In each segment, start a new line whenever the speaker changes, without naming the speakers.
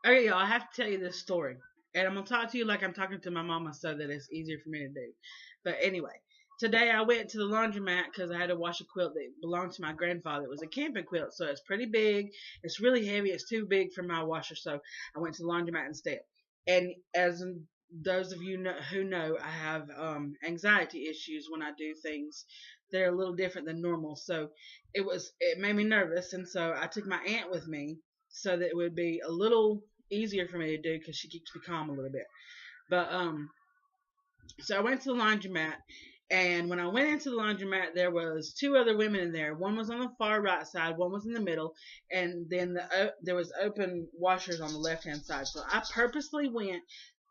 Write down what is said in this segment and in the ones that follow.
Okay, y'all, I have to tell you this story. And I'm going to talk to you like I'm talking to my mama so that it's easier for me to do. But anyway, today I went to the laundromat because I had to wash a quilt that belonged to my grandfather. It was a camping quilt, so it's pretty big. It's really heavy. It's too big for my washer, so I went to the laundromat instead. And as those of you who know, I have anxiety issues when I do things. They're a little different than normal, so it made me nervous, and so I took my aunt with me so that it would be a little easier for me to do because she keeps me calm a little bit. But so I went to the laundromat, and when I went into the laundromat, there was two other women in there. One was on the far right side, one was in the middle, and then there was open washers on the left hand side. So I purposely went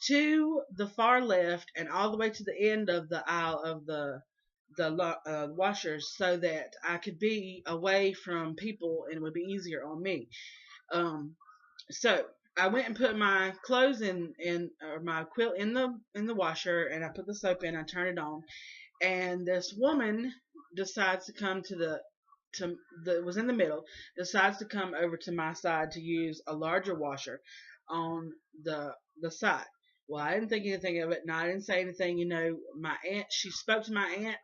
to the far left and all the way to the end of the aisle of the washers so that I could be away from people and it would be easier on me. Um, so I went and put my clothes in or my quilt in the washer, and I put the soap in. I turned it on, and this woman decides to come to the was in the middle, decides to come over to my side to use a larger washer on the side. Well, I didn't think anything of it, and I didn't say anything. My aunt, she spoke to my aunt,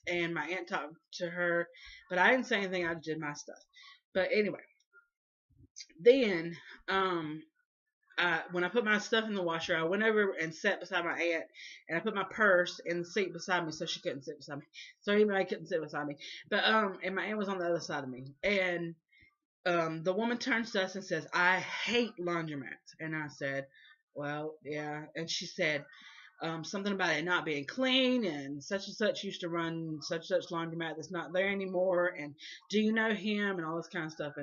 and my aunt talked to her, but I didn't say anything. I just did my stuff. But anyway, then when I put my stuff in the washer, I went over and sat beside my aunt, and I put my purse in the seat beside me so she couldn't sit beside me. So anybody couldn't sit beside me. But and my aunt was on the other side of me, and the woman turns to us and says, "I hate laundromats," and I said, "Well, yeah," and she said. Something about it not being clean, and such used to run such laundromat that's not there anymore, and do you know him, and all this kind of stuff,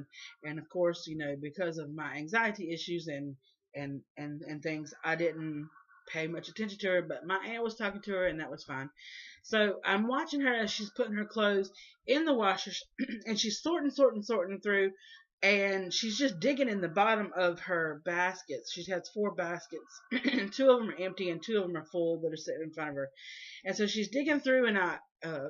and of course, because of my anxiety issues and things, I didn't pay much attention to her, but my aunt was talking to her, and that was fine. So I'm watching her as she's putting her clothes in the washer, and she's sorting through, and she's just digging in the bottom of her baskets. She has four baskets. Two of them are empty and two of them are full that are sitting in front of her. And so she's digging through, and I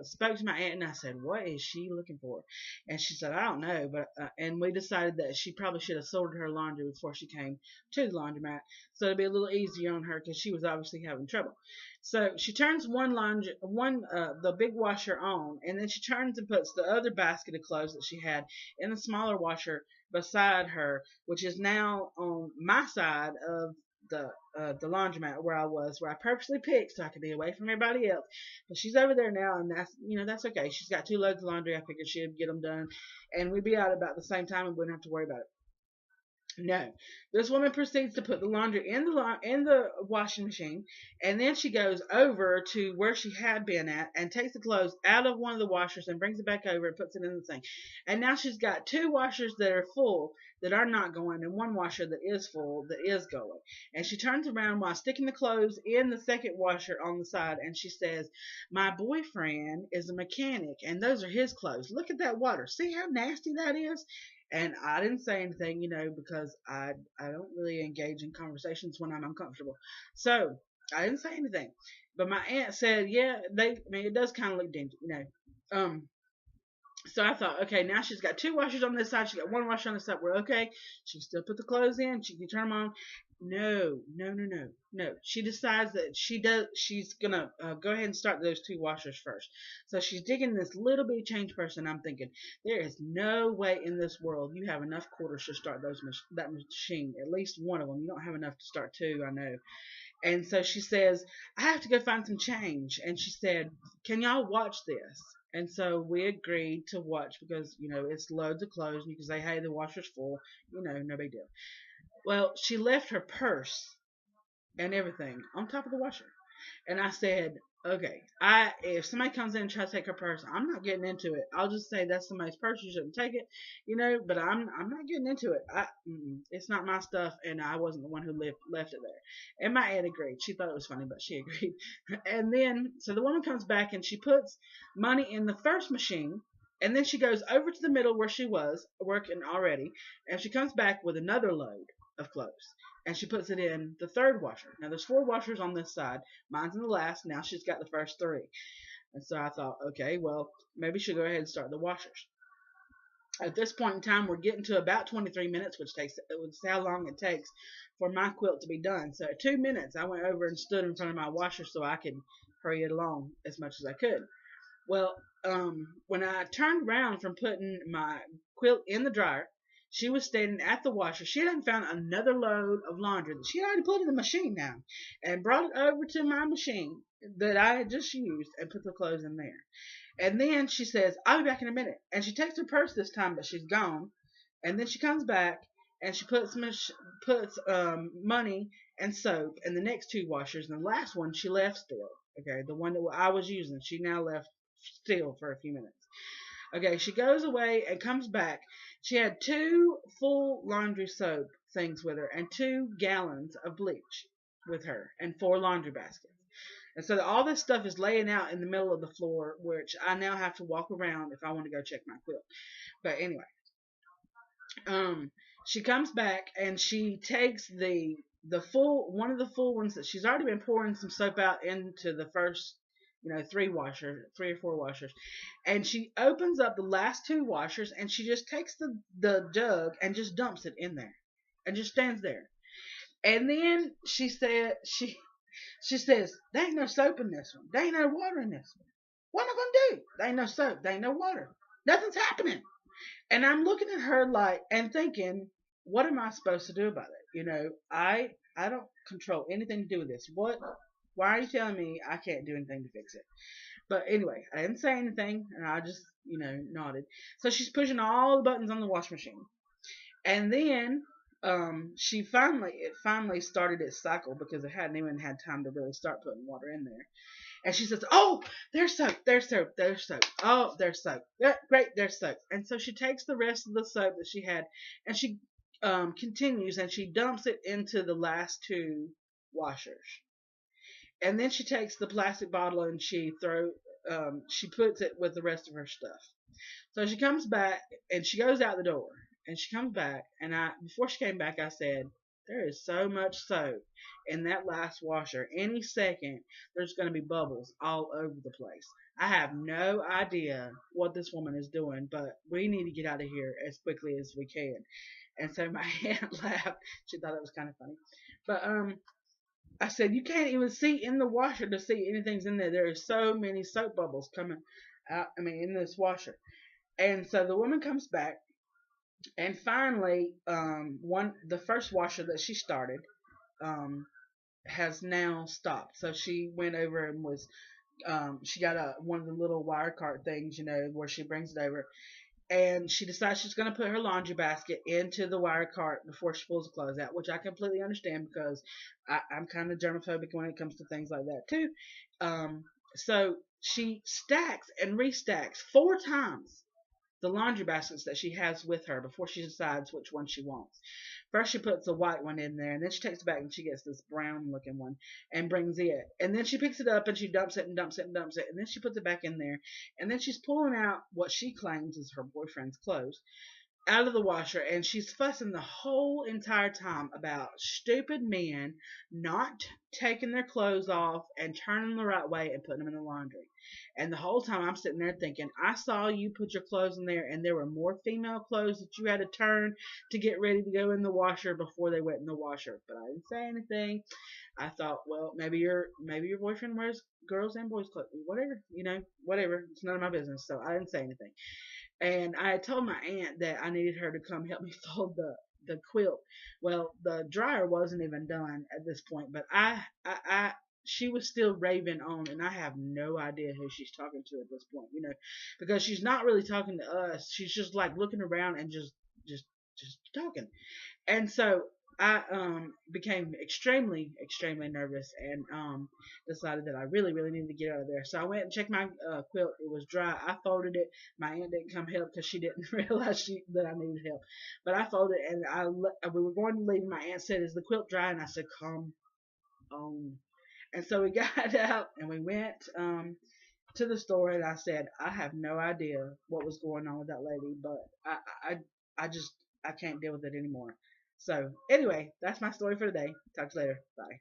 spoke to my aunt and I said, "What is she looking for?" And she said, "I don't know," but and we decided that she probably should have sorted her laundry before she came to the laundromat, so it'd be a little easier on her because she was obviously having trouble. So she turns the big washer on, and then she turns and puts the other basket of clothes that she had in the smaller washer beside her, which is now on my side of the laundromat where I purposely picked so I could be away from everybody else. But she's over there now, and that's okay. She's got two loads of laundry. I figured she'd get them done, and we'd be out about the same time, and we wouldn't have to worry about it. No, this woman proceeds to put the laundry in the washing machine, and then she goes over to where she had been at and takes the clothes out of one of the washers and brings it back over and puts it in the thing. And now she's got two washers that are full that are not going, and one washer that is full that is going. And she turns around while sticking the clothes in the second washer on the side, and she says, "My boyfriend is a mechanic, and those are his clothes. Look at that water. See how nasty that is?" And I didn't say anything, because I don't really engage in conversations when I'm uncomfortable. So I didn't say anything. But my aunt said, "Yeah, it does kind of look dingy. Um, so I thought, okay, now she's got two washers on this side. She got one washer on this side. We're okay. She can still put the clothes in. She can turn them on. No, no, no, no, no. She decides that she's gonna go ahead and start those two washers first. So she's digging this little bitty change purse, and I'm thinking, there is no way in this world you have enough quarters to start that machine. At least one of them. You don't have enough to start two. I know. And so she says, "I have to go find some change." And she said, "Can y'all watch this?" And so we agreed to watch because, it's loads of clothes and you can say, "Hey, the washer's full." No big deal. Well, she left her purse and everything on top of the washer. And I said, "Okay, if somebody comes in and tries to take her purse, I'm not getting into it. I'll just say that's somebody's purse. You shouldn't take it. But I'm not getting into it. It's not my stuff, and I wasn't the one who left it there." And my aunt agreed. She thought it was funny, but she agreed. And then, so the woman comes back and she puts money in the first machine. And then she goes over to the middle where she was working already, and she comes back with another load of clothes, and she puts it in the third washer. Now there's four washers on this side. Mine's in the last. Now she's got the first three. And so I thought, okay, well, maybe she'll go ahead and start the washers. At this point in time, we're getting to about 23 minutes, which is how long it takes for my quilt to be done. So at 2 minutes, I went over and stood in front of my washer so I could hurry it along as much as I could. Well, when I turned around from putting my quilt in the dryer, she was standing at the washer. She hadn't found another load of laundry that she had already put in the machine now and brought it over to my machine that I had just used and put the clothes in there. And then she says, I'll be back in a minute. And she takes her purse this time, but she's gone. And then she comes back and she puts money and soap in the next two washers. And the last one she left still. Okay, the one that I was using, she now left still for a few minutes. Okay, she goes away and comes back. She had two full laundry soap things with her and 2 gallons of bleach with her and 4 laundry baskets. And so all this stuff is laying out in the middle of the floor, which I now have to walk around if I want to go check my quilt. But anyway, um, she comes back and she takes the full one of the full ones that she's already been pouring some soap out into the first, 3 or 4 washers, and she opens up the last 2 washers and she just takes the jug and just dumps it in there, and just stands there. And then she says, there ain't no soap in this one. There ain't no water in this one. What am I gonna do? There ain't no soap. There ain't no water. Nothing's happening. And I'm looking at her like and thinking, what am I supposed to do about it? I don't control anything to do with this. Why are you telling me I can't do anything to fix it? But anyway, I didn't say anything and I just, nodded. So she's pushing all the buttons on the wash machine. And then it finally started its cycle because it hadn't even had time to really start putting water in there. And she says, "Oh, there's soap, there's soap, there's soap. Oh, there's soap. Yeah, great, there's soap." And so she takes the rest of the soap that she had, and she continues and she dumps it into the last 2 washers. And then she takes the plastic bottle and she puts it with the rest of her stuff. So she comes back and she goes out the door and she comes back and before she came back I said, there is so much soap in that last washer. Any second there's going to be bubbles all over the place. I have no idea what this woman is doing, but we need to get out of here as quickly as we can. And so my aunt laughed. She thought it was kind of funny. But I said, you can't even see in the washer to see anything's in there. There are so many soap bubbles coming out, in this washer. And so the woman comes back, and finally, the first washer that she started, has now stopped. So she went over and she got one of the little wire cart things, where she brings it over, and she decides she's going to put her laundry basket into the wire cart before she pulls the clothes out, which I completely understand because I'm kind of germophobic when it comes to things like that too. So she stacks and restacks 4 times the laundry baskets that she has with her before she decides which one she wants. First, she puts a white one in there, and then she takes it back and she gets this brown looking one and brings it. And then she picks it up and she dumps it and dumps it and dumps it. And then she puts it back in there. And then she's pulling out what she claims is her boyfriend's clothes out of the washer, and she's fussing the whole entire time about stupid men not taking their clothes off and turning them the right way and putting them in the laundry. And the whole time I'm sitting there thinking, I saw you put your clothes in there and there were more female clothes that you had to turn to get ready to go in the washer before they went in the washer. But I didn't say anything. I thought, well, maybe your boyfriend wears girls and boys clothes. Whatever. It's none of my business. So I didn't say anything. And I had told my aunt that I needed her to come help me fold the quilt. Well, the dryer wasn't even done at this point, but she was still raving on, and I have no idea who she's talking to at this point, because she's not really talking to us. She's just like looking around and just talking. And so I became extremely, extremely nervous and decided that I really, really needed to get out of there. So I went and checked my quilt. It was dry. I folded it. My aunt didn't come help because she didn't realize that I needed help. But I folded it, and we were going to leave. My aunt said, "Is the quilt dry?" And I said, "Come on." And so we got out and we went to the store, and I said, I have no idea what was going on with that lady, but I can't deal with it anymore. So anyway, that's my story for today. Talk to you later. Bye.